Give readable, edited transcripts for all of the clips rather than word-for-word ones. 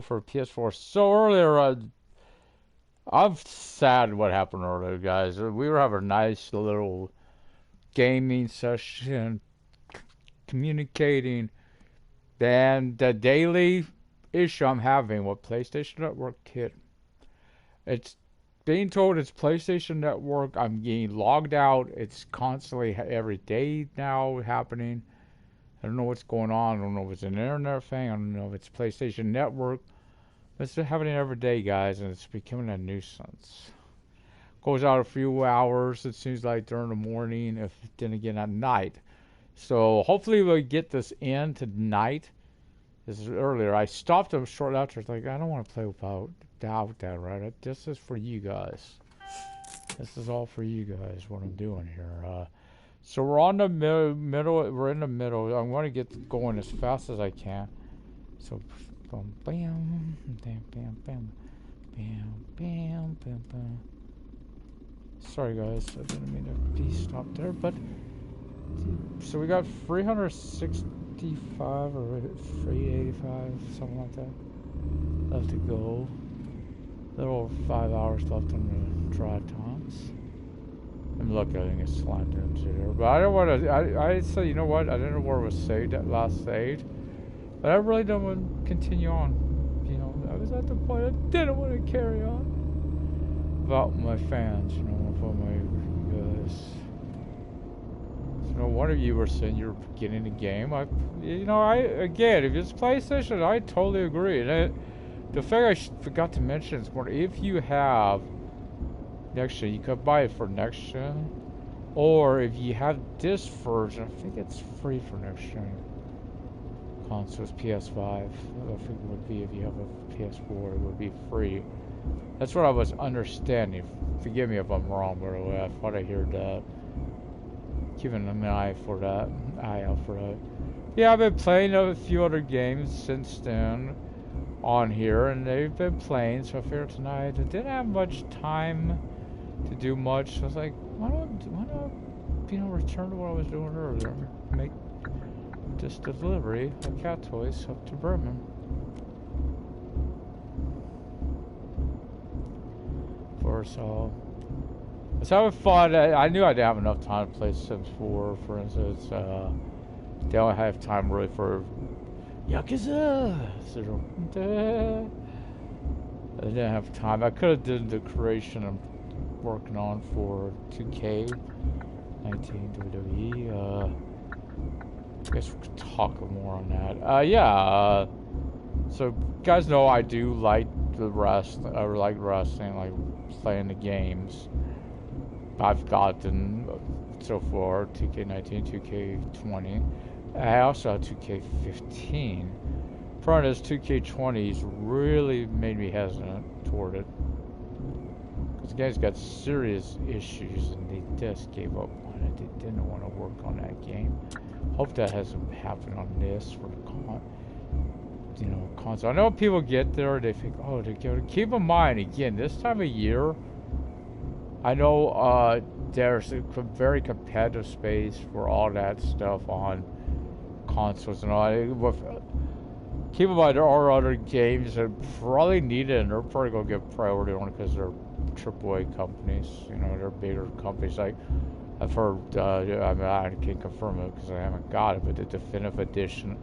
for PS4. So earlier, I'm sad what happened earlier, guys. We were having a nice little gaming session, communicating. Then the daily issue I'm having with PlayStation Network Kit, it's being told it's PlayStation Network. I'm getting logged out. It's constantly every day now happening. I don't know what's going on. I don't know if it's an internet thing. I don't know if it's PlayStation Network. It's happening every day, guys, and it's becoming a nuisance. Goes out a few hours, it seems like, during the morning, if then again at night. So hopefully we'll get this in tonight. This is earlier. I stopped him short after. It's like, I don't want to play without that, right? This is for you guys. This is all for you guys, what I'm doing here. So we're on the middle. We're in the middle. I want to get going as fast as I can. So, bam, bam, bam, bam, bam, bam, bam, bam, bam. Sorry, guys. I didn't mean to be stopped there, but so we got 365 or 385, something like that, left to go. A little over 5 hours left on the drive times. I'm lucky I think it's slammed into there. But I don't want to, I said, you know what, I didn't know where it was saved, that last saved. But I really don't want to continue on. You know, I was at the point I didn't want to carry on. About my fans, you know, about my guys. So one of you were saying you're getting the game. Again, if it's PlayStation, I totally agree. And the thing I forgot to mention is more, if you have next gen, you could buy it for next gen, or if you have this version, I think it's free for next gen consoles. PS5, I think it would be if you have a PS4, it would be free. That's what I was understanding. Forgive me if I'm wrong, by the way. I thought I heard that. Keeping an eye out for that. Yeah, I've been playing a few other games since then on here, and they've been playing. So I figured tonight I didn't have much time to do much. So I was like, why not, return to what I was doing earlier? Make this delivery of cat toys up to Bremen. So I was having fun. I knew I didn't have enough time to play Sims 4, for instance. They don't have time really for Yakuza. So, I didn't have time. I could have did the creation I'm working on for 2K19 WWE. I guess we could talk more on that. So you guys know I do like the rest. I like wrestling, like playing the games. I've gotten so far 2K19, 2K20. I also have 2K15. Problem is 2K20's really made me hesitant toward it. Because the game's got serious issues and they just gave up on it. They didn't want to work on that game. Hope that hasn't happened on this for the console. I know people get there, they think, oh, they go. Keep in mind, again, this time of year, I know there's a very competitive space for all that stuff on consoles and all. Keep in mind, there are other games that probably need it, and they're probably going to get priority on it because they're AAA companies. You know, they're bigger companies. Like, I've heard, I can't confirm it because I haven't got it, but the definitive edition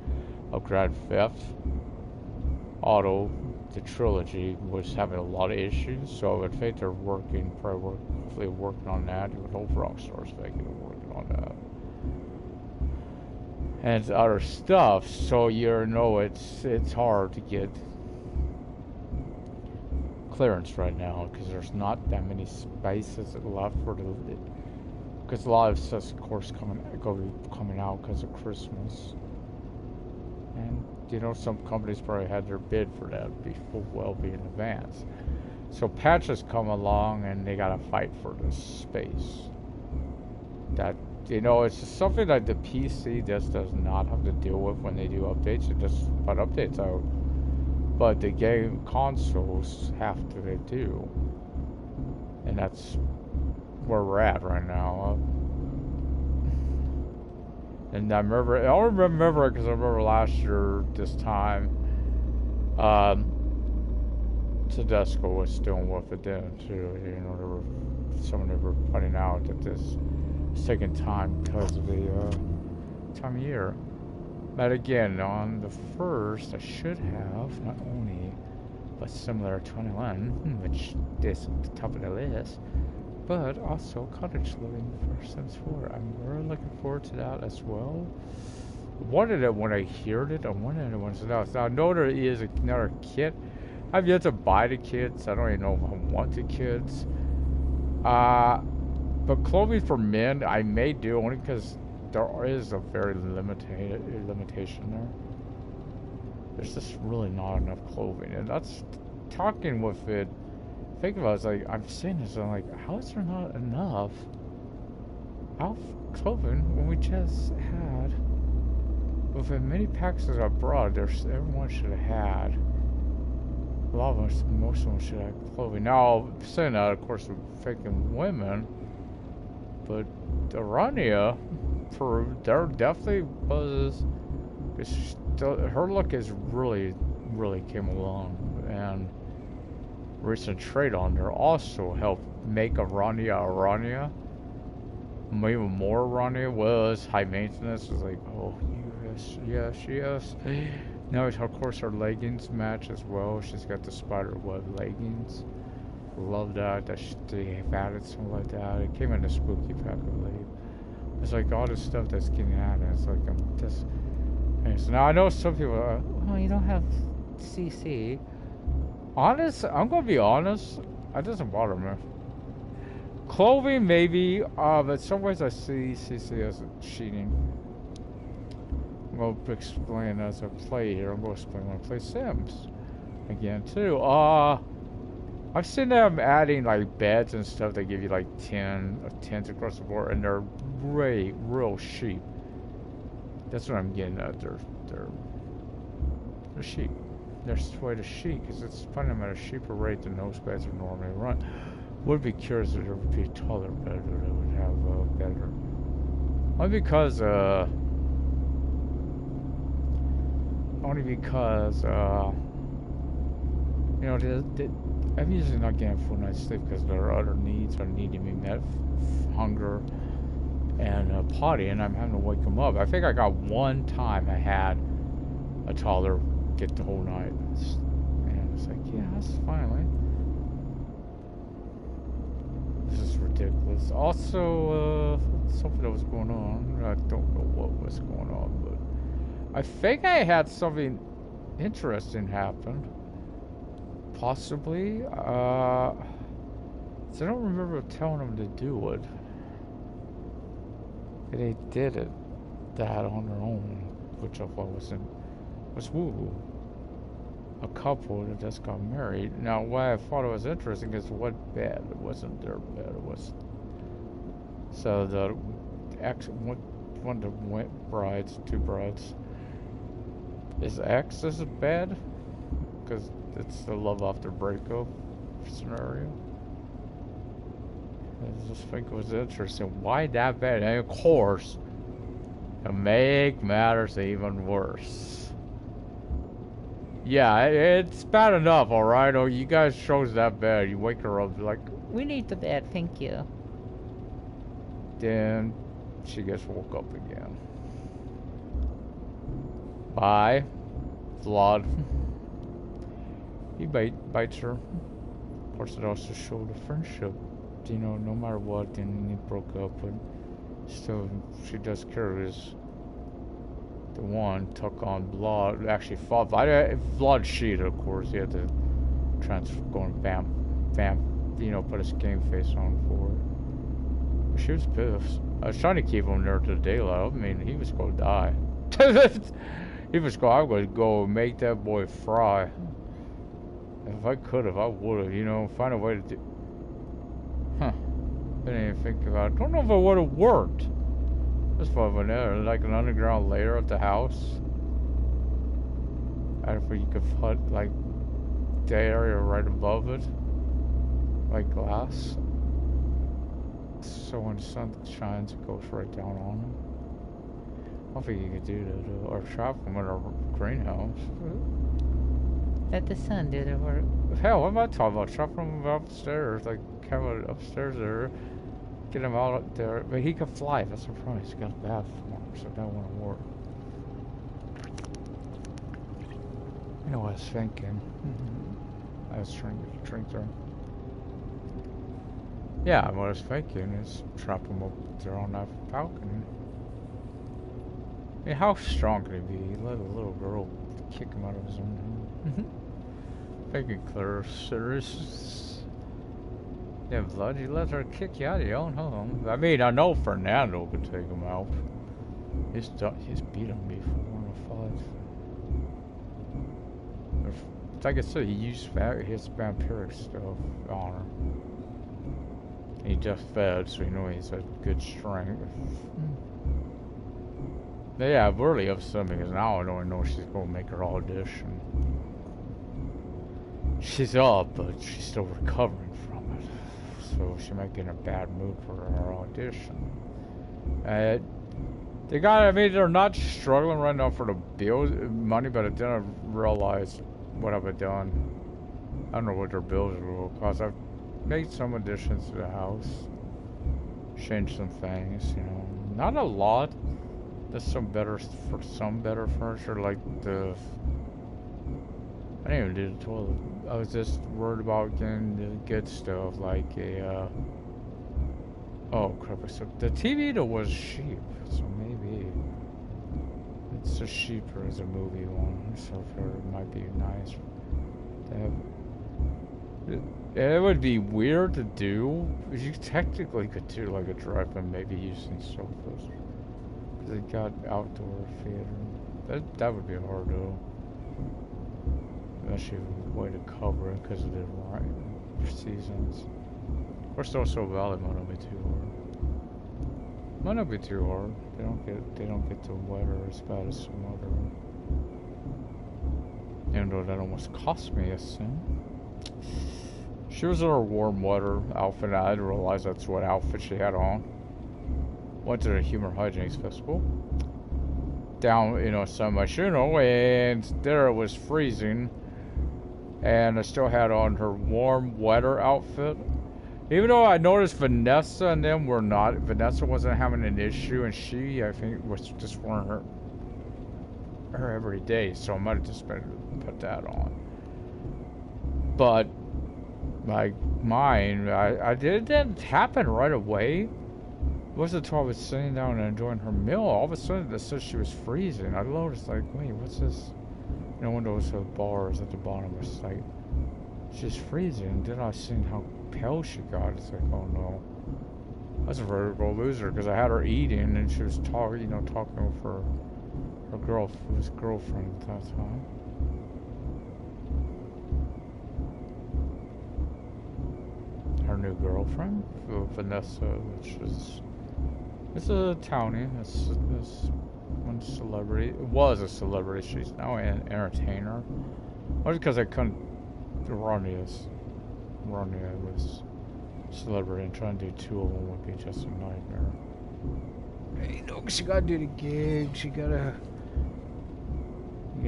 of Grand Theft Auto, the trilogy, was having a lot of issues, so I think they're hopefully working on that. I hope Rockstar's working on that. And other stuff, so it's hard to get clearance right now, because there's not that many spaces left because a lot of stuff's of course coming out because of Christmas. And some companies probably had their bid for that well in advance. So patches come along and they gotta fight for this space. That it's just something that the PC just does not have to deal with when they do updates. It just put updates out. But the game consoles have to, they do. And that's where we're at right now. And I remember it because I remember last year this time, Tedesco was dealing with it then too. You know, someone they were pointing out that this is taking time because of the time of year. But again, on the first, I should have not only, but similar to 21, which is at the top of the list, but also cottage living for Sims 4. I'm really looking forward to that as well. Wanted it when I heard it. I wanted it when it's announced. Now I know there is another kit. I've yet to buy the kits. I don't even know if I want the kits. But clothing for men, I may do only because there is a very limitation there. There's just really not enough clothing, and that's talking with it. Think about it, it's like I'm saying this, and I'm like, how is there not enough clothing when we just had with as many packs as I brought? Everyone should have had. A lot of us, most of them should have clothing. Now, saying that, of course, we're faking women, but Arania, there definitely was. Her look is really came along, and recent trade on there also helped make Arania. Even more Arania was high maintenance. It was like, oh yes. Now, of course, her leggings match as well. She's got the spider web leggings. Love that. They've added something like that. It came in a spooky pack, I believe. It's like all this stuff that's getting added. It's like I'm just. So now I know some people are, oh, you don't have CC. I'm gonna be honest. It doesn't bother me. Clothing maybe, but some ways I see CC as cheating. I'm going to explain as I play here. I'm going to explain when I play Sims again too. I've seen them adding like beds and stuff. They give you like 10 tents across the board, and they're real cheap. That's what I'm getting at. They're cheap. They're way to cheap because it's finding them at a cheaper rate than those beds would normally run. Would be curious if there would be a taller bed that would have better. Only because you know, I'm usually not getting a full night's sleep because there are other needs are needing me met, hunger and potty, and I'm having to wake them up. I think I got one time I had a toddler get the whole night, and it's like, yeah, that's finally. This is ridiculous. Also, something that was going on. I don't know what was going on, but I think I had something interesting happen. Possibly. So I don't remember telling them to do it. They did it that on their own, which I thought was woo. A couple that just got married. Now, why I thought it was interesting is what bed. It wasn't their bed. It was so the one of the two brides. Is X's bed because it's the love after breakup scenario. I just think it was interesting. Why that bed? And of course, to make matters even worse. Yeah, it's bad enough, alright? Oh, you guys chose that bed. You wake her up, like, we need the bed, thank you. Then she gets woke up again. By Vlad. He bites her. Of course, it also showed a friendship. You know, no matter what, then they broke up, but still, she does care of his. The one took on Vlad, actually fought Vlad cheated, of course. He had to go and bam, you know, put his game face on for it. But she was pissed. I was trying to keep him there to the daylight. I mean, he was going to die. I'm going to go make that boy fry. If I could have, I would have, you know, find a way to do. Huh. I didn't even think about it. Don't know if it would have worked. This one went there, like an underground layer at the house. I don't know if you could put like the area right above it, like glass. So when the sun shines, it goes right down on them. I don't think you could do that, or trap them in a greenhouse. That the sun did it work. Hell, what am I talking about? Drop him upstairs, like have him upstairs there, get him out up there. But he could fly. That's the problem. He's got a bad form, so that won't work. You know what I was thinking? I was trying to get a drink there. Yeah, what I was thinking is trap him up there on that balcony. I mean, how strong can he be? He let a little girl kick him out of his own home. Thinking clear, serious. Yeah, blood, you let her kick you out of your own home. I mean, I know Fernando could take him out. He's beat him before in a fight. Like I said, he used his vampiric stuff on her. He just fed, so you know he's had good strength. But yeah, I'm really upset because now I don't know she's gonna make her audition. She's up, but she's still recovering from it. So she might get in a bad mood for her audition. I mean, they're not struggling right now for the bills, money, but I didn't realize what I've done. I don't know what their bills will cost. I've made some additions to the house. Changed some things, you know. Not a lot. There's some better furniture, like the... I didn't even do the toilet. I was just worried about getting the good stuff, like a, oh crap, so the TV though was cheap, so maybe it's just cheaper as a movie one, so it might be nice to have. It would be weird to do, but you technically could do like a drive-in, maybe using sofas. They got outdoor theater. That would be hard though. Unless you have a way to cover it because of the seasons. Of course, also Valley might not be too hard. Might not be too hard. They don't get the weather as bad as some other. Even though that almost cost me a cent. She was in her warm weather outfit. I didn't realize that's what outfit she had on. Went to the Humor Hygienics Festival. Down, San Myshuno, and there it was freezing. And I still had on her warm weather outfit. Even though I noticed Vanessa and them were not. Vanessa wasn't having an issue, and she, I think, was just wearing her every day. So I might have just better put that on. But like mine, it didn't happen right away. It wasn't until I was sitting down and enjoying her meal. All of a sudden, it said she was freezing. I noticed, like, wait, what's this? One of those bars at the bottom of the site. She's freezing. And then I seen how pale she got. It's like, oh no. That's a vertical loser because I had her eating and she was talking with her girlfriend at that time. Her new girlfriend, Vanessa, which is it's a townie. It's one celebrity. It was a celebrity. She's now an entertainer. Only because I couldn't. Ronnie was celebrity, and trying to do two of them would be just a nightmare. Hey, she gotta do the gig. You gotta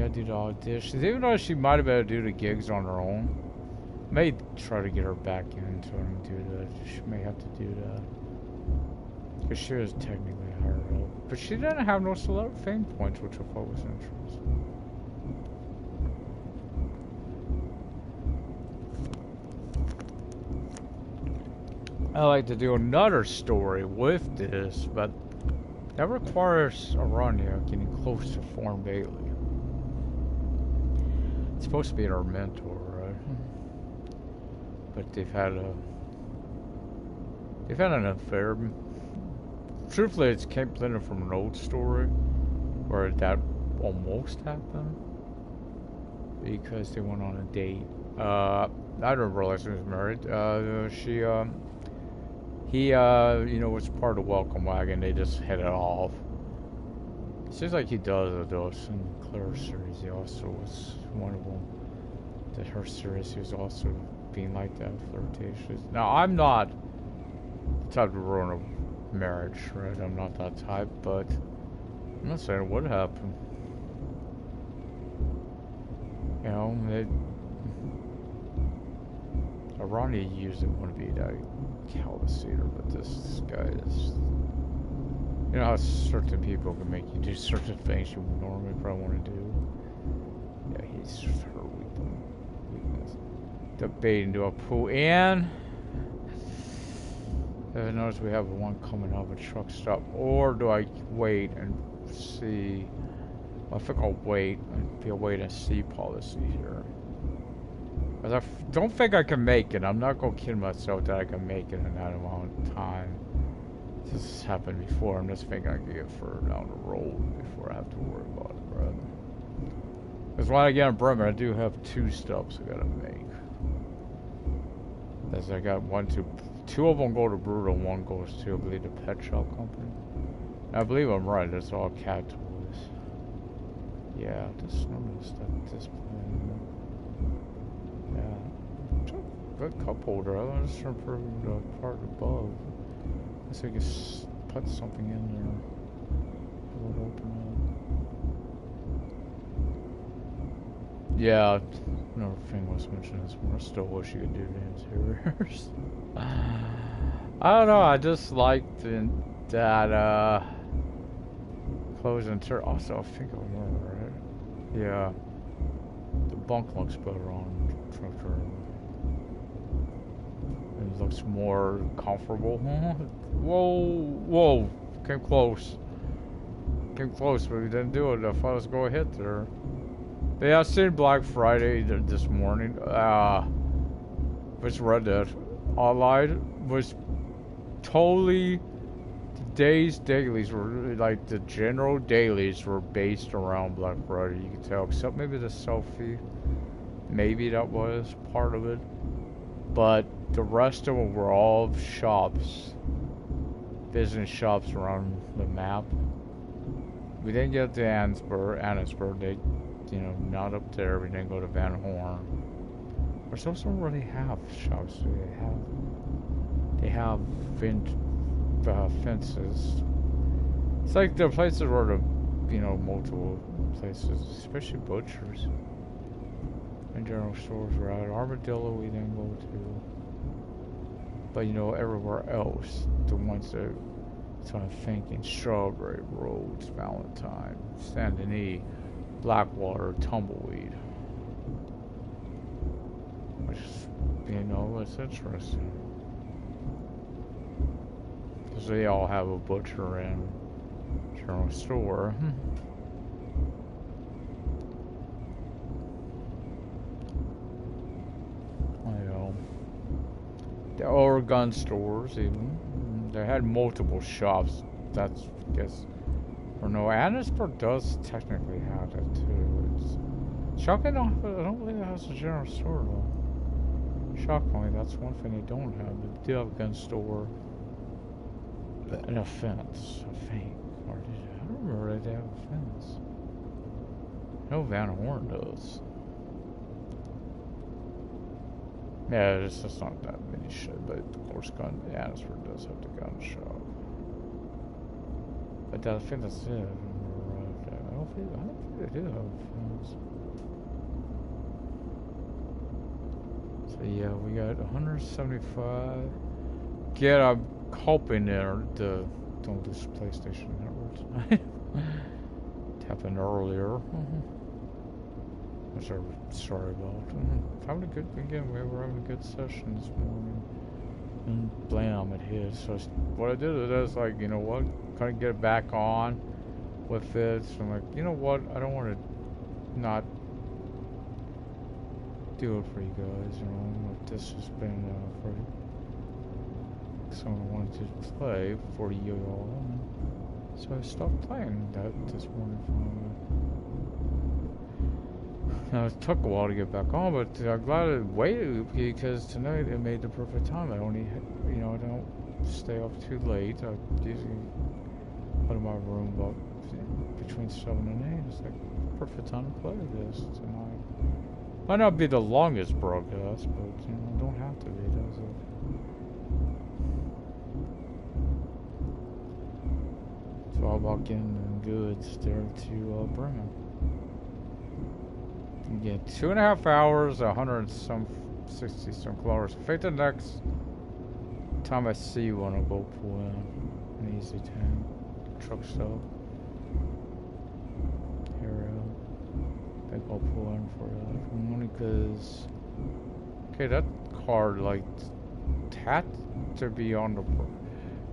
do the auditions. Even though she might have been able to do the gigs on her own, may try to get her back into it and do that. She may have to do that. Because she was technically higher up. But she didn't have no celebrity fame points, which I thought was interesting. I like to do another story with this, but that requires Aranya getting close to Form Bailey. It's supposed to be our mentor, right? But they've had an affair. Truthfully, it came blended from an old story where that almost happened because they went on a date. I didn't realize he was married. He was part of the welcome wagon. They just hit it off. It seems like he does it though. In Claire's series, he also was one of them. That her series, he was also being like that, flirtatious. Now, I'm not the type to ruin a marriage, right? I'm not that type, but I'm not saying it would happen. Ronnie usually wouldn't be that callous-eater, but this guy is. You know how certain people can make you do certain things you normally probably want to do? Yeah, he's her weakness. Debating, do I pull in? I notice we have one coming up, a truck stop. Or do I wait and see? I think I'll wait and be a wait and see policy here. Because I don't think I can make it. I'm not going to kid myself that I can make it in that amount of time. This has happened before. I'm just thinking I can get further down the road before I have to worry about it, bro. Because when I get in Bremen, I do have 2 stops I gotta make. As I got 2 of them go to Brutal, 1 goes to, I believe, the pet shop company. I believe I'm right. It's all cat toys. Yeah, just noticed that this plan. Yeah, good cup holder. I was just improving the part above. So you can put something in there. It would open up. Yeah, another thing was mentioned this morning. I still wish you could do the interiors. I don't know. I just liked that closed interior. Also, I think I remember, right? Yeah, the bunk looks better on the trucker. It looks more comfortable. Whoa, whoa, came close. Came close, but we didn't do it. I thought I was going to hit there. But yeah, I seen Black Friday this morning. Just read that online. Was totally, today's dailies were, like the general dailies were based around Black Friday. You can tell, except maybe the selfie. Maybe that was part of it. But the rest of them were all shops, business shops around the map. We didn't get to Annisburg. They, you know, not up there. We didn't go to Van Horn. Or some already have shops. They have fences. It's like the places where the, you know, multiple places, especially butchers and general stores were at. Armadillo we didn't go to. But you know, everywhere else, the ones that, so I'm thinking, Strawberry, Rhodes, Valentine, Saint Denis, Blackwater, Tumbleweed. Which, you know, it's interesting. Because they all have a butcher and general store. The Oregon stores, even. They had multiple shops. That's, I guess. Or no, Annisburg does technically have that too. It's shocking. I don't believe it has a general store though. Shockingly, that's one thing they don't have. They do have a gun store and a fence, I think. Or did they? I don't remember if they have a fence. I know Van Horn does. Yeah, it's just not that many shit, but of course, Annisburg does have the gun shop. But I think that's it. I don't think they do have phones. So yeah, we got 175. Get, I'm hoping there to don't do PlayStation Network tonight. It happened earlier. Which I'm sorry about. Having a good, again, we were having a good session this morning. And Blam at his. So what I did is I was like, you know what? Kind of get back on with it. So I'm like, you know what? I don't want to not do it for you guys. You know, like this has been for someone wanted to play for you all. So I stopped playing that this morning finally. Now, it took a while to get back on, but I'm glad I waited because tonight it made the perfect time. I only, you know, I don't stay up too late. I usually go to my room about between 7 and 8. It's like perfect time to play this tonight. Might not be the longest broadcast, but you know, don't have to be, does it? It's all about getting goods there to Bremen. You get 2.5 hours, 100 and some 60 some kilometers. I think the next time I see one, I'll go pull in an easy tank truck stop. Here, I think I'll pull in for that. Only because, okay, that car like had to be on the.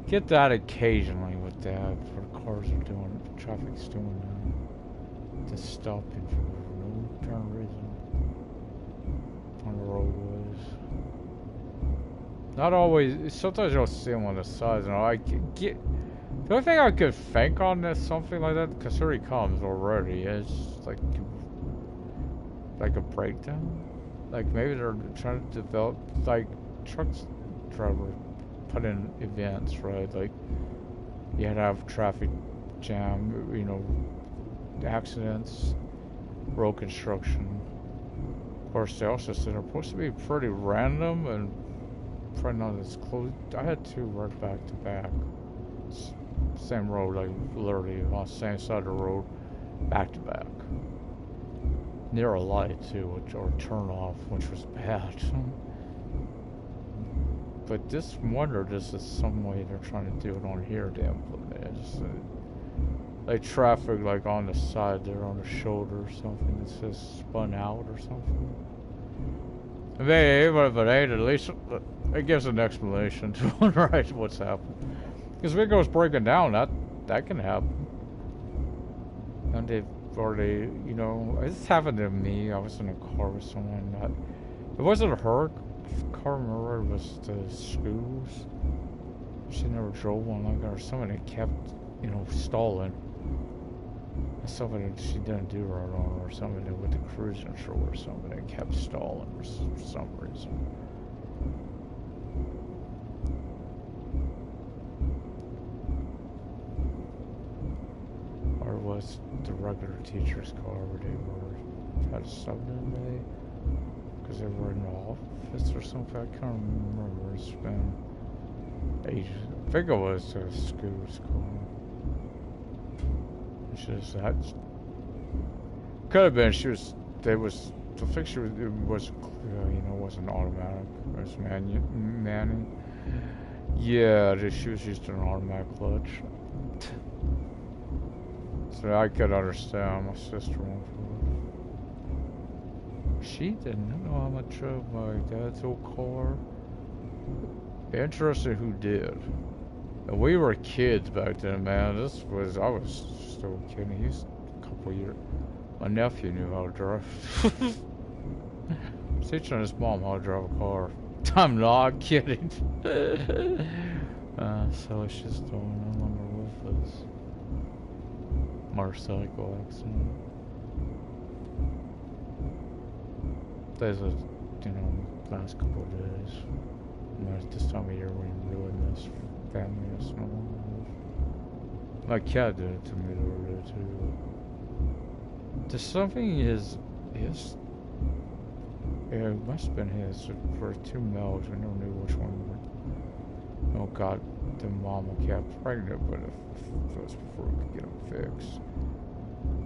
Get that occasionally with that, for cars are doing, traffic's doing just stopping for no apparent reason on the roadways. Not always. Sometimes you'll see them on the sides, and I get. The only thing I could think on this something like that, because here he comes already, is like a breakdown. Like maybe they're trying to develop like trucks driver put in events, right? Like you had to have traffic jam, you know, accidents, road construction. Of course, they also said they're supposed to be pretty random and probably not as close. I had two right back to back. Same road, like literally on the same side of the road, back to back. Near a light too, or turn off, which was bad. But this wonder, this is some way they're trying to do it on here to implement it. Just, like traffic, like on the side there, on the shoulder or something. It says spun out or something. But hey, at least it gives an explanation to right what's happening. Because if it goes breaking down, that can happen. And they've already, you know, this happened to me. I was in a car with someone that it wasn't her car. Remember, it was the schools. She never drove one like that, or somebody kept, you know, stalling. Somebody she didn't do right on, or somebody with the cruise control, or somebody kept stalling for some reason. Or was the regular teacher's car where they were had a sub that day because they were in the office or something. I can't remember. It's been ages. I think it was a school's car. It's just that could have been. She was. They was. I think she was. It was. You know, wasn't automatic. It was manual. Yeah, she was used to an automatic clutch. So I could understand my sister went for it. She didn't know how much of my dad's old car. Interested who did. And we were kids back then, man. I was still a kid. He's a couple years. My nephew knew how to drive. He's teaching his mom how to drive a car. I'm not kidding. So she's still no longer with us. Motorcycle accident. There's a, you know, last couple of days. At this time of year, we really miss family. It's no longer. My cat did it to me the other day too. There's something yeah, it must have been his for 2 males. We never knew which one. Oh God, the mama cat pregnant, but if it was before we could get him fixed.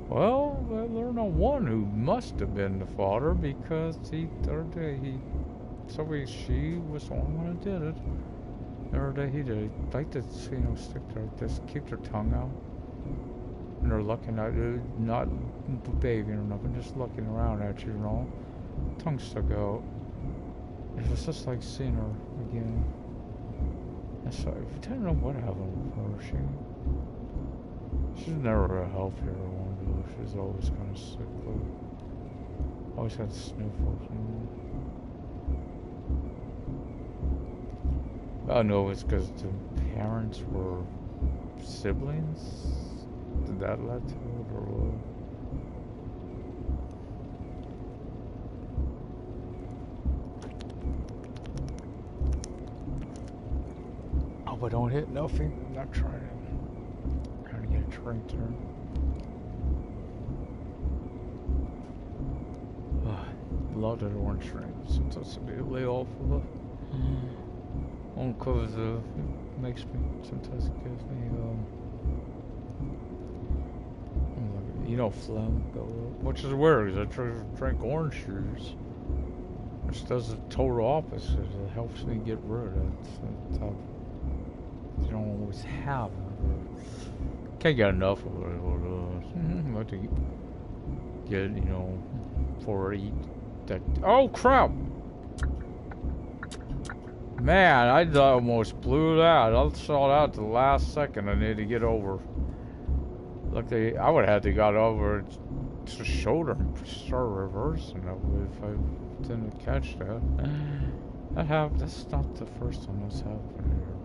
Well, I learned on one who must have been the father because she was the only one who did it. The other day he did it. Like to, you know, stick their, just keep their tongue out. And they're looking at you, not bathing or nothing, just looking around at you, you know. Tongue stuck out. It was just like seeing her again. And so, I don't know what happened with her. She's never a healthier one, though. She's always kind of sickly. Always had sniffles, you know. I know it's because the parents were siblings. Did that lead to it, or what? Oh, but don't hit nothing. I'm not trying to get a train turn. Love that orange train. Sometimes I need to lay off of it. On covers it makes me, sometimes it gives me you know, phlegm go up, which is weird because I drink orange juice. which does the total opposite. It helps me get rid of it. Stuff you don't always have. Can't get enough of it. Like to get, you know, for eat that. Oh crap! Man, I almost blew that. I saw that at the last second. I need to get over. Luckily, I would have had to got over to shoulder and start reversing it if I didn't catch that. That's not the first time that's happened here.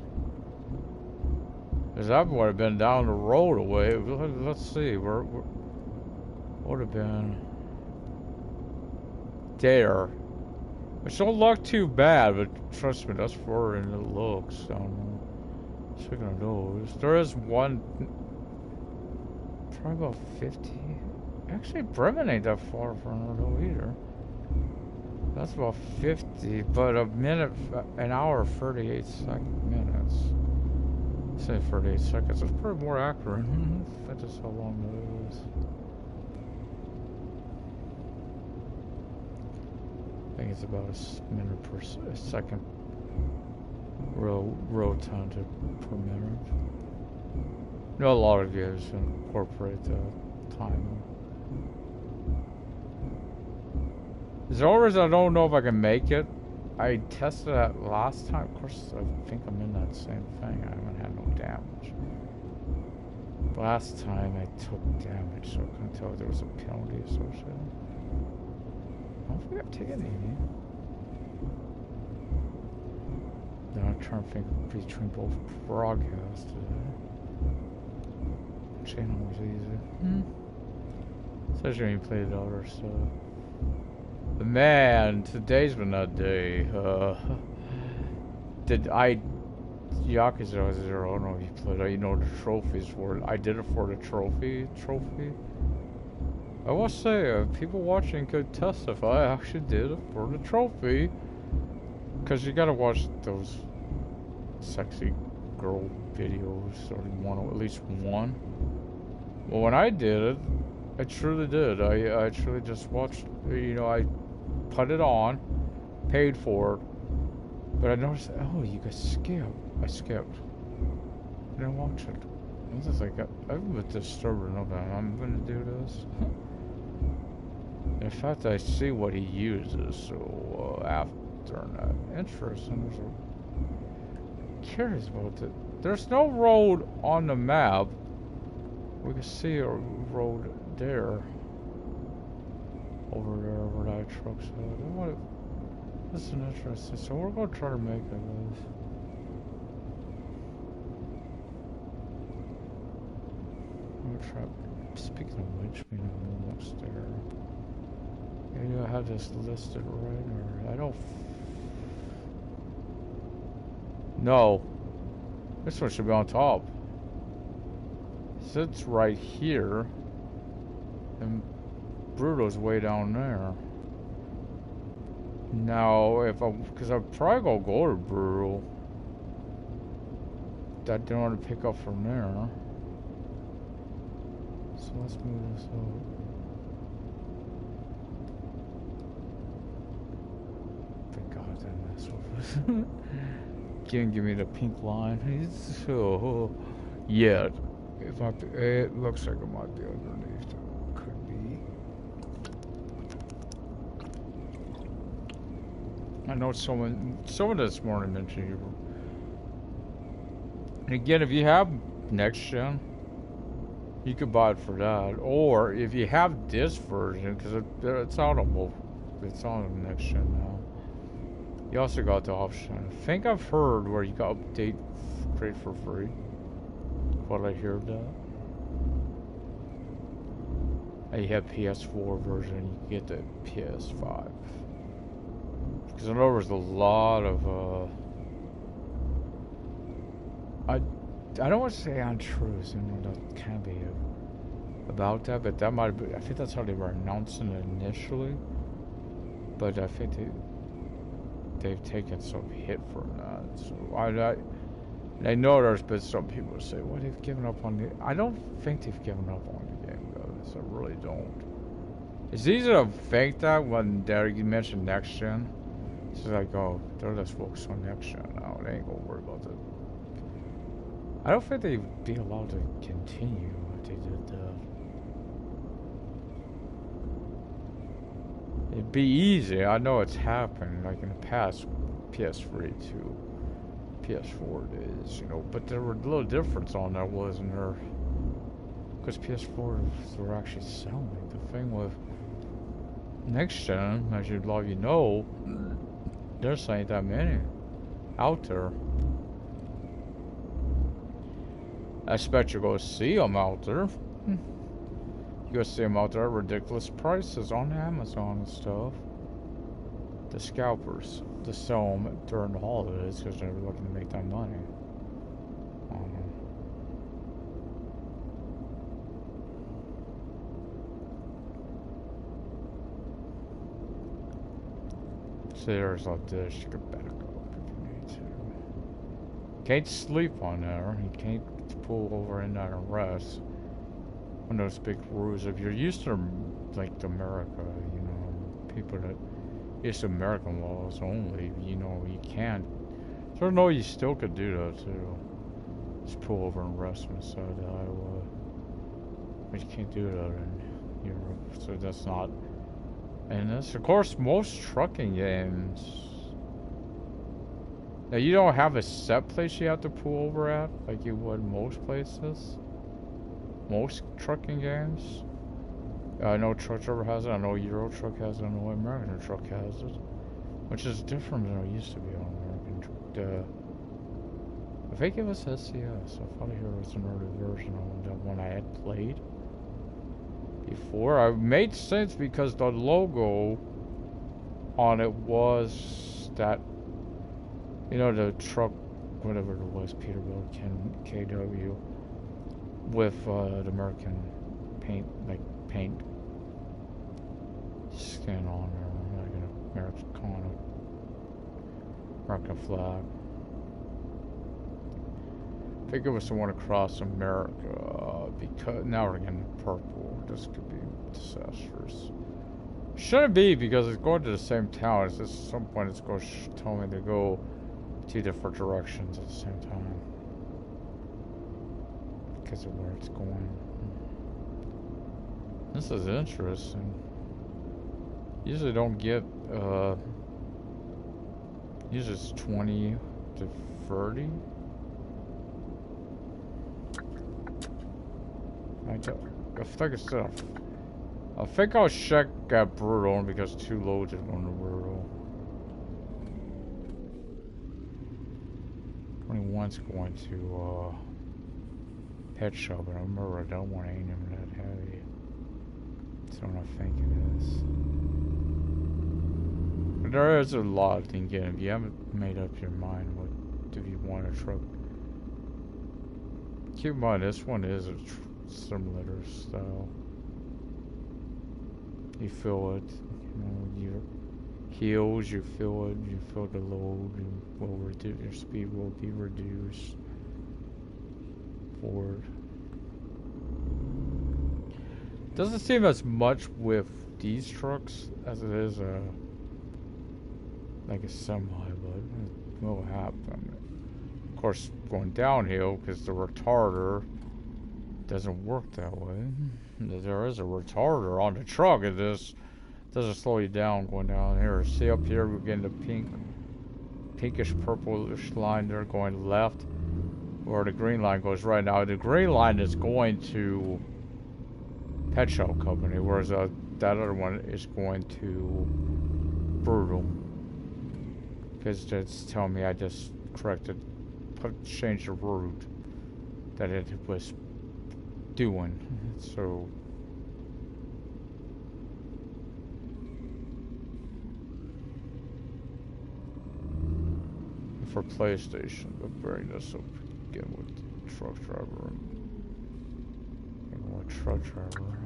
Because I would have been down the road away. Let's see. Would have been there. Which don't look too bad, but trust me, that's further than it looks. Speaking of those, there is one. Probably about 50. Actually, Bremen ain't that far from it either. That's about 50, but an hour, 38 minutes. Say 38 seconds. It's pretty more accurate. That's just how long that is. I think it's about a minute per second road time per minute. You know, a lot of games incorporate the time. As always, I don't know if I can make it. I tested that last time. Of course, I think I'm in that same thing. I haven't had no damage. Last time I took damage, so I couldn't tell if there was a penalty associated. I don't think I've taken any. Now I'm trying to think between both broadcasts today. Channel was easy. Especially when you play the other stuff. But man, today's been that day. Yakuza 0, I don't know if you played it. You know the trophies for it. I did it for the trophy. I will say, people watching could testify. I actually did it for the trophy. Because you gotta watch those sexy girl videos, or at least one. Well, when I did it, I truly did. I truly just watched, you know, I put it on, paid for it, but I noticed, oh, you could skip. I skipped. I didn't watch it. I was just like, I'm a bit disturbed enough that I'm gonna do this. In fact, I see what he uses, so after that, interesting. Curious about it. There's no road on the map. We can see a road there. Over there where that truck's at. That's an interesting. So we're gonna try to make it, guys. I'm gonna try. Speaking of which, we know almost there. Maybe I have this listed right, or I don't. No. This one should be on top. Sits right here. And Bruto's way down there. Now, because I'm probably gonna go to Bruto. I didn't want to pick up from there. So let's move this up. Thank God I didn't mess with it. Can't give me the pink line. It's so yeah. It looks like it might be underneath. Could be. I know someone this morning mentioned you. Again, if you have next gen, you could buy it for that. Or if you have this version, because it's out on both, it's on the next gen now. You also got the option. I think I've heard where you got update create for free. What I hear that. And you have PS4 version, you can get the PS5. Because I know there's a lot of I don't want to say untruths, you know, that can be about that, but that might be, I think that's how they were announcing it initially. But I think they've taken some hit from that. So I know there's been some people who say, well, they've given up on the... I don't think they've given up on the game, guys. I really don't. It's easy to think that when you mention next gen. She's like, oh, they'll just focus on next gen now. They ain't gonna worry about that. I don't think they'd be allowed to continue if they did that. It'd be easy. I know it's happened, like in the past, PS3 to PS4 days, you know, but there were a little difference on that, wasn't there? Because PS4s were actually selling. The thing with next gen, as a lot of you know, there's ain't that many out there. I expect you go see them out there. You go see them out there at ridiculous prices on Amazon and stuff. The scalpers to sell them during the holidays because they're looking to make that money. So there's like this, you can back up if you need to. Can't sleep on there. You can't pull over in there and rest. One of those big rules. If you're used to like America, you know, people that used to American laws only, you know, you can't. So no, you still could do that too. Just pull over and rest on the side of the highway. But you can't do that in Europe. So that's not. And that's, of course, most trucking games. Now, you don't have a set place you have to pull over at, like you would most places. Most trucking games. I know Truck Driver has it, I know Euro Truck has it, I know American Truck has it. Which is different than it used to be on American Truck. I think it was SCS. I thought it was an early version of that one I had played before. It made sense because the logo on it was that, you know, the truck, whatever it was, Peterbilt, KW, with the American paint, like paint skin on there, like an American flag. I think it was the one across America, because now we're getting purple. This could be disastrous. Shouldn't be, because it's going to the same town. It's just at some point it's going to tell me to go 2 different directions at the same time because of where it's going. This is interesting. Usually don't get usually it's 20 to 30. Like I said, I think I'll check at Brutal because 2 loads is going to Brutal. 21's going to Pet Shop, but I remember I don't want to aim him that heavy. That's what I think it is. But there is a lot of things in. If you haven't made up your mind what do you want a truck, keep in mind this one is a simulator style. You feel it, you know, your heels, you feel it, you feel the load, you will reduce, your speed will be reduced forward. Doesn't seem as much with these trucks as it is like a semi, but it will happen. Of course, going downhill because the retarder doesn't work that way. There is a retarder on the truck. It just doesn't slow you down going down here. See up here, we're getting the pinkish purplish line there going left, where the green line goes right. Now the green line is going to Pet Shop Company, whereas that other one is going to Brutal. Because it's telling me I just changed the route that it was doing. So for PlayStation, but bring this up again with Truck Driver and what Truck Driver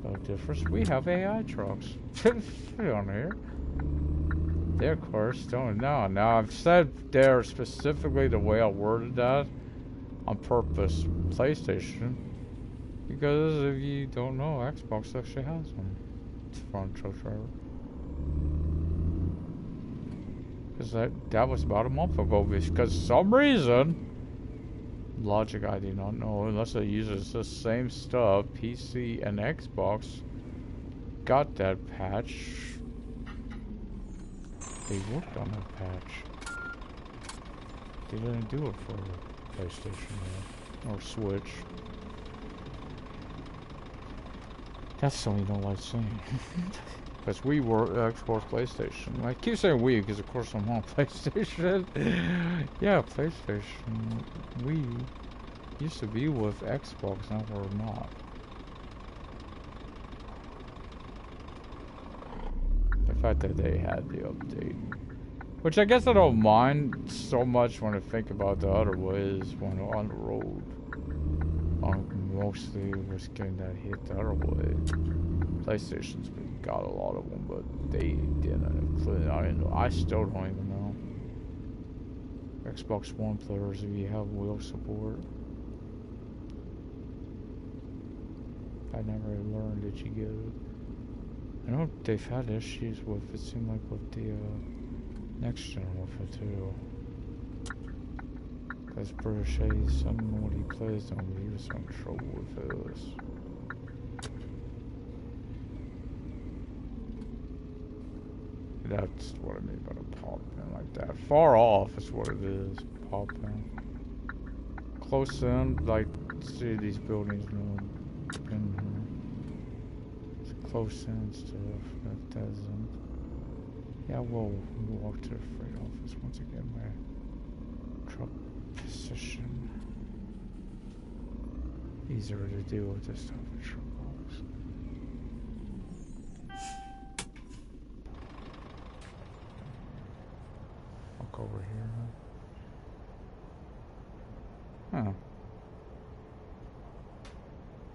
no difference. We have AI trucks on here. They of course don't know. Now I've said there specifically the way I worded that on purpose, PlayStation, because if you don't know, Xbox actually has them. It's fun, Truck Driver. Because that was about a month ago. Because some reason, logic I do not know, unless it uses the same stuff, PC and Xbox got that patch. They worked on that patch. They didn't do it for PlayStation or Switch. That's something you don't like saying. Because we were Xbox, PlayStation. I keep saying we because of course I'm on PlayStation. Yeah, PlayStation. We used to be with Xbox, now we're not. The fact that they had the update. Which I guess I don't mind so much when I think about the other ways when on the road. Mostly was getting that hit the other way. PlayStation's got a lot of them, but they didn't include. I don't know. I still don't even know. Xbox One players, if you have wheel support. I never learned that you get it. I know they've had issues with it. Seemed like with the next gen with it too. Because British Ace, I don't know what he plays on, but he was in trouble with this. That's what I mean by the pop in like that. Far off is what it is, pop in. Close in, like, see these buildings in here. It's close in stuff, that doesn't. Yeah, we'll walk to the freight office once again, my truck position. Easier to do with this stuff in truck office. Walk over here. Huh.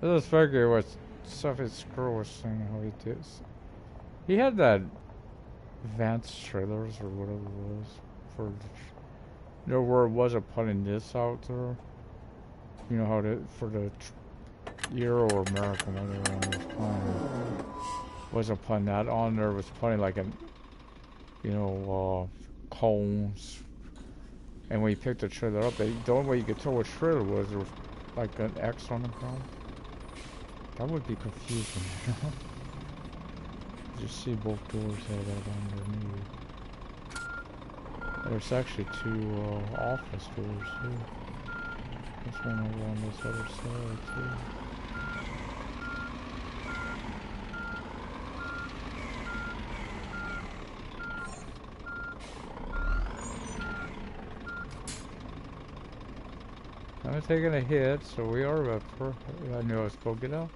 This is figure what Sophie's Screw was saying how he did. He had that advanced trailers or whatever it was for the, you know, where it wasn't putting this out there. You know how to for the Euro or American whatever one was playing. Wasn't putting that on there. Was putting like an, you know, cones. And when you picked the trailer up, the only way you could tell which trailer was there was like an X on the ground. That would be confusing. You see both doors have that underneath. There's actually two office doors too. There's one over on this other side too. I'm taking a hit, so we are about perfect. I knew I was supposed to get out.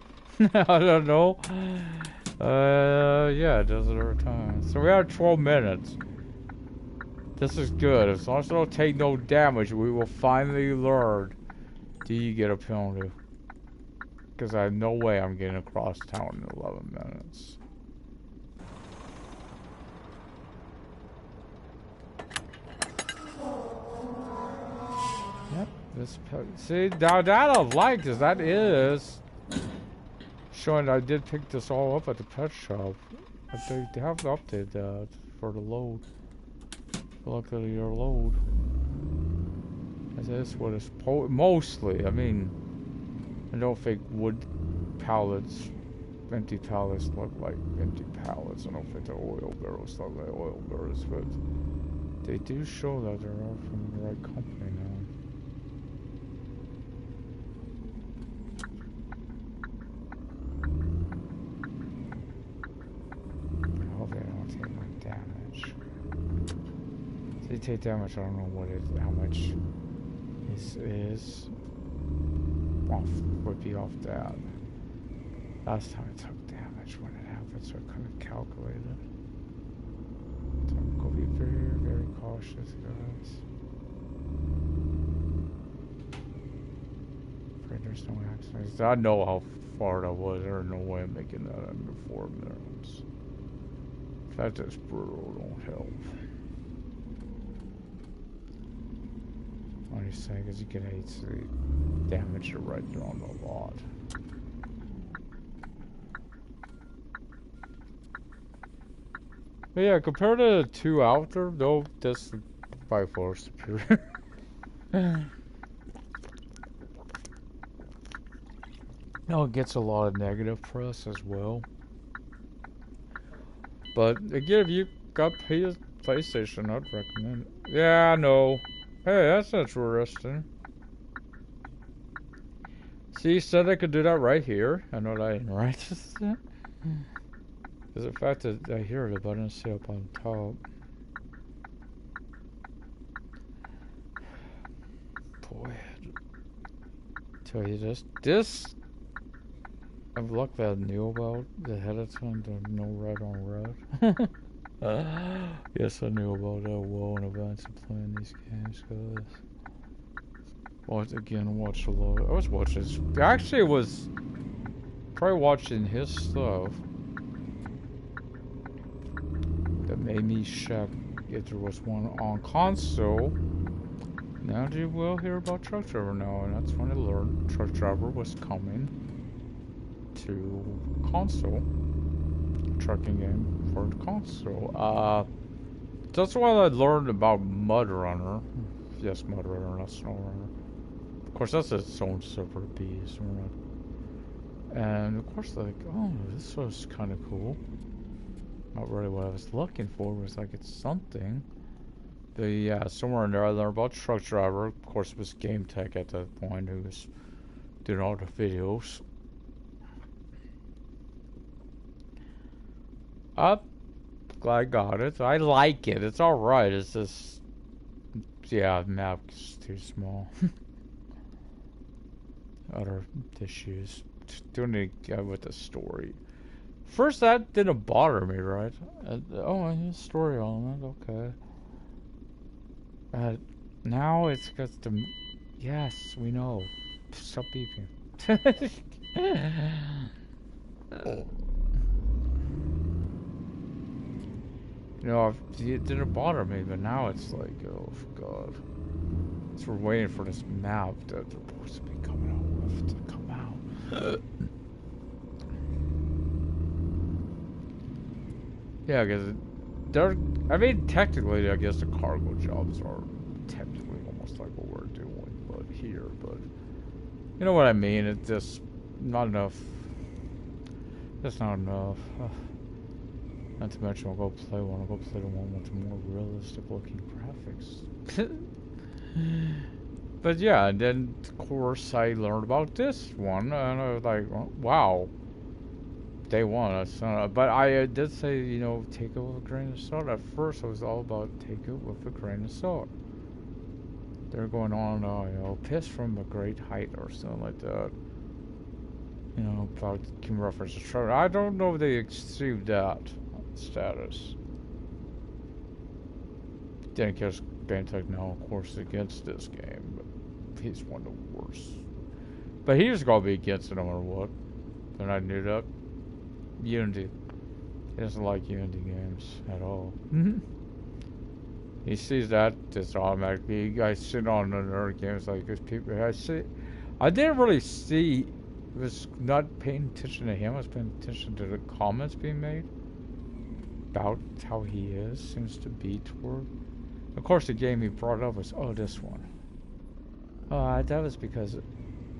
I don't know. Yeah, it does it every time. So we have 12 minutes. This is good. As long as I don't take no damage, we will finally learn. Do you get a penalty? Because I have no way I'm getting across town in 11 minutes. Yep. This see, now that I like, because that is showing I did pick this all up at the pet shop. They have updated that for the load. Look at your load. That's what it's mostly. I mean, I don't think wood pallets, empty pallets look like empty pallets. I don't think the oil barrels look like oil barrels, but they do show that they're all from the right company now. They take damage. I don't know what it, how much this is. Off would be off that. Last time I took damage when it happened, so I couldn't calculate it. So I'm gonna be very, very cautious, guys. Afraid there's no accidents. I know how far that was. There's no way I'm making that under 4 minutes. In fact, this brutal don't help. What he's saying is you can easily damage it right there on the lot. But yeah, compared to the two out there, though, this is by far superior. No, it gets a lot of negative press as well. But again, if you got PlayStation, I'd recommend it. Yeah, no. Hey, that's interesting. See, you said I could do that right here. I know that I didn't write this. Because the fact that I hear the button sit up on top. Boy, tell you this I've looked at knew about the ahead of time. There's no red on red. Yes, I knew about that well in advance of playing these games, guys. Watch a lot. I was watching his. Actually, it was probably watching his stuff that made me check if there was one on console. Now you will hear about Truck Driver now, and that's when I learned Truck Driver was coming to console. Trucking game for the console. That's why I learned about Mud Runner. Yes, Mud Runner, not Snow Runner. Of course, that's its own separate beast. And of course, like, oh, this was kind of cool. Not really what I was looking for. It was like it's something. But yeah, somewhere in there I learned about Truck Driver. Of course, it was Game Tech at that point who was doing all the videos. I'm glad I got it. I like it. It's alright. It's just, yeah, the map's too small. Other issues. Doing it with the story. First, that didn't bother me, right? Oh, I have a story element. Okay. Now it's got the. Yes, we know. Stop beeping. You know, it didn't bother me, but now it's like, oh god. So we're waiting for this map that they're supposed to be coming out with to come out. Yeah, because they're. I mean, technically, I guess the cargo jobs are technically almost like what we're doing, but here, but you know what I mean? It's just not enough. That's not enough. Not to mention, I'll go play one. I'll go play the one with the more realistic looking graphics. But yeah, and then of course I learned about this one, and I was like, wow. Day one, but I did say, you know, take it with a grain of salt. At first, I was all about take it with a grain of salt. They're going on, you know, piss from a great height or something like that. You know, about can reference to Trevor. I don't know if they achieved that status. Then of course, Bantech now, of course, against this game, but he's one of the worst. But he was gonna be against it no matter what. And I knew that. Unity. He doesn't like Unity games at all. He sees that just automatically. You guys sit on other games like this. People, I didn't really see. Was not paying attention to him. I was paying attention to the comments being made about how he is. Seems to be toward. Of course, the game he brought up was this one. That was because.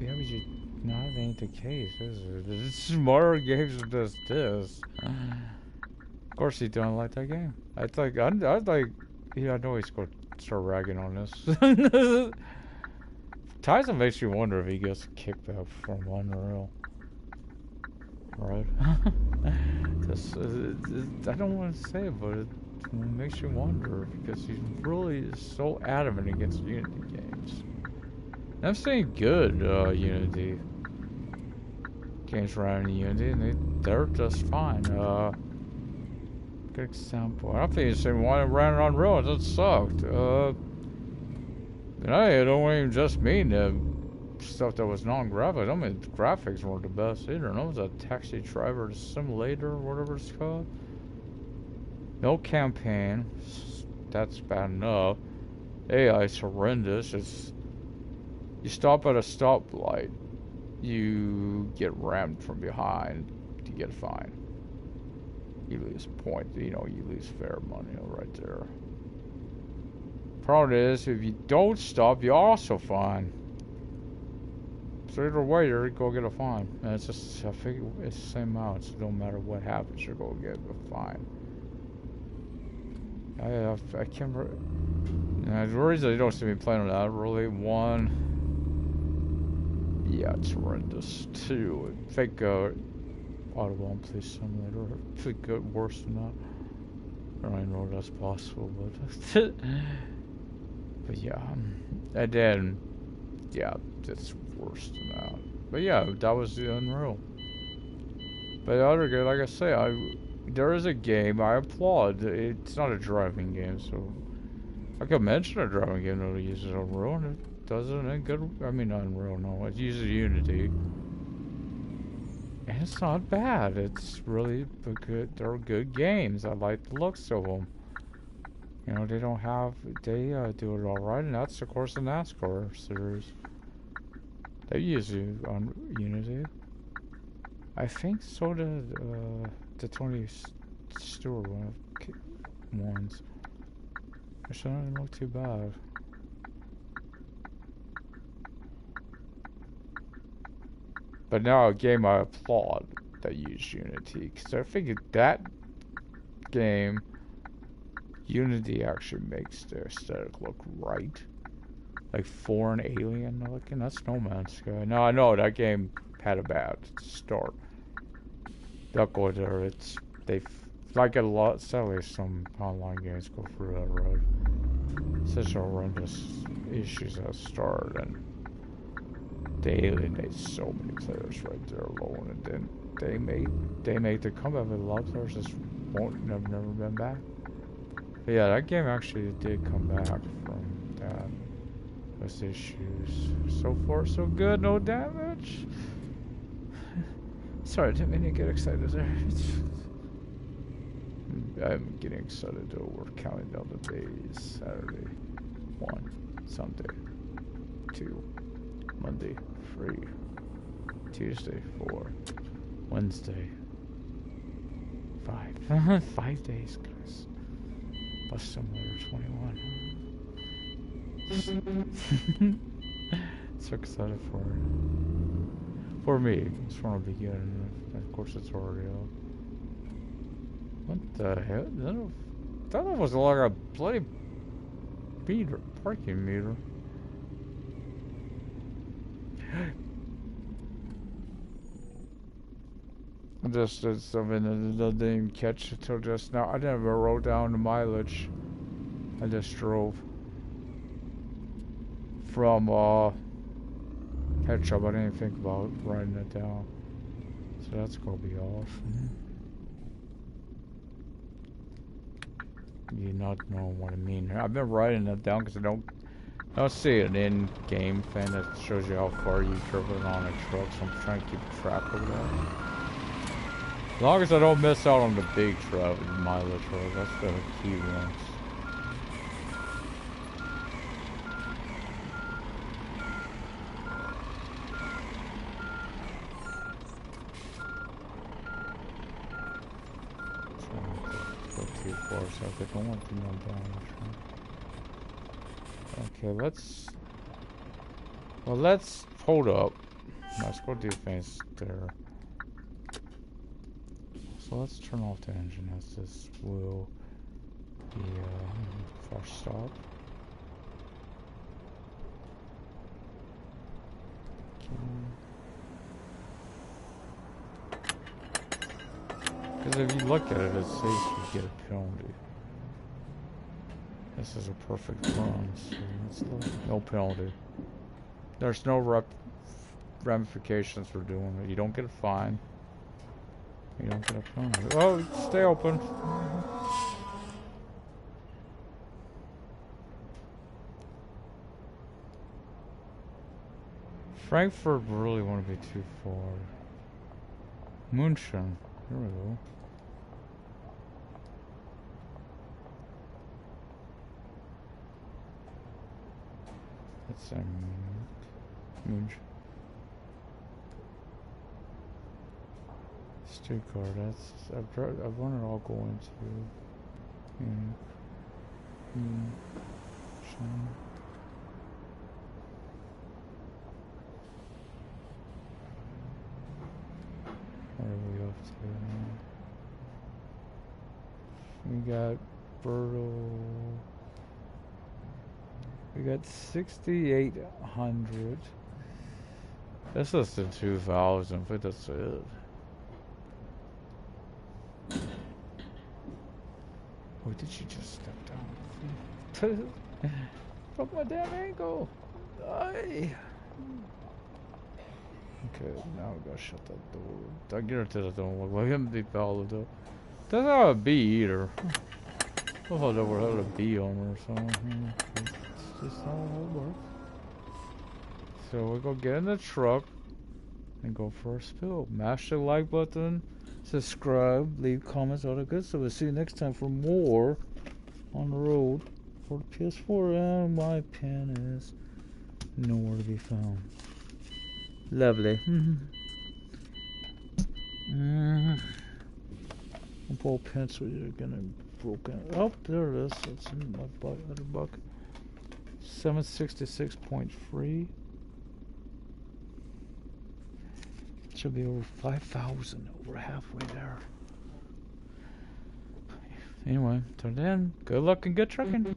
Yeah, but you. No, that ain't the case, is it? There's smarter games than just this. Of course, he don't like that game. I was like, yeah, I know he's going to start ragging on this. Tyson makes you wonder if he gets a kickback from Unreal. Right? Just, I don't want to say it, but it makes you wonder because he's really so adamant against Unity games. And I'm saying good Unity games running in Unity, and they're just fine. Good example. I don't think it's even one that ran on Unreal. That sucked. And I don't even just mean the stuff that was non-graphics. I mean, the graphics weren't the best either. And it was a taxi driver simulator, or whatever it's called. No campaign. That's bad enough. AI's horrendous. You stop at a stoplight. You get rammed from behind to get a fine. you lose points. You know, you lose fair money right there. Problem is, if you don't stop, you're also fine. So either way, you're gonna go get a fine. And it's just, I figure it's the same amount, so no matter what happens, you're gonna get a fine. I can't remember. The reason you don't see me playing on that, really, one. Yeah, it's horrendous. Two, I think, Autobahn Police Simulator. I think worse than that. I don't even know if that's possible, but. But yeah. And then, yeah, it's worse than that. But yeah, that was the Unreal. But the other game, like I say, there is a game I applaud. It's not a driving game, so I could mention a driving game that uses Unreal, and it does it in good. I mean, not Unreal, no, it uses Unity, and it's not bad. It's really good. They're good games. I like the looks of them. You know, they don't have. They do it all right, and that's of course the NASCAR series. They use it on Unity. I think so did the Tony Stewart ones. Which don't look too bad. But now a game I applaud that use Unity, because I figured that game, Unity actually makes the aesthetic look right. Like foreign alien looking. That's No Man's Sky. No, I know that game had a bad start. Don't go there. They like it a lot. Sadly, some online games go through that road. Such horrendous issues at the start, and they alienate so many players right there alone, and then they made the comeback, but a lot of players just never been back. But yeah, that game actually did come back from that. Those issues. So far, so good. No damage. Sorry, I didn't mean to get excited there. I'm getting excited though. We're counting down the days. Saturday, 1. Sunday, 2. Monday, 3. Tuesday, 4. Wednesday, 5. 5 days, guys. Bus Simulator 21. So excited for it. For me, it's from the beginning. Of course, it's already up. What the hell? That was like a bloody meter, parking meter. Just did something that didn't catch it till just now. I never wrote down the mileage. I just drove from head shop. I didn't even think about writing it down. So that's gonna be off. You not know what I mean. I've been writing it down because I don't see an in-game thing that shows you how far you've driven on a truck, so I'm trying to keep track of that. As long as I don't miss out on the big truck, mileage road, that's the key ones. So I don't want to know damage. Okay, let's hold up. Let's go do things there. So let's turn off the engine as this will be first stop. Because if you look at it, it says you get a penalty. This is a perfect run, so let's look. No penalty. There's no ramifications for doing it. You don't get a fine. You don't get a penalty. Oh, stay open. Frankfurt really won't be too far. München. Here we go. Let's say München. It's SD card. I want it all going to. What are we up to? We got Bertle. We got 6,800. That's less than 2,000, but that's it. Oh, did she just step down? Broke my damn ankle. Aye. Okay, now we gotta shut that door. I guarantee that don't look like him deep out of the door. Doesn't have a bee either. I thought there had a bee on her or something. It's just not how it works. So we're gonna get in the truck and go for a spill. Mash the like button, subscribe, leave comments, all that good stuff. We'll see you next time for more on the road for the PS4. And my pen is nowhere to be found. Lovely. Ball pencil, you're gonna broken. Oh, there it is. It's in my other bucket. 766.3. Should be over 5,000. Over halfway there. Anyway, till then, good luck and good trucking.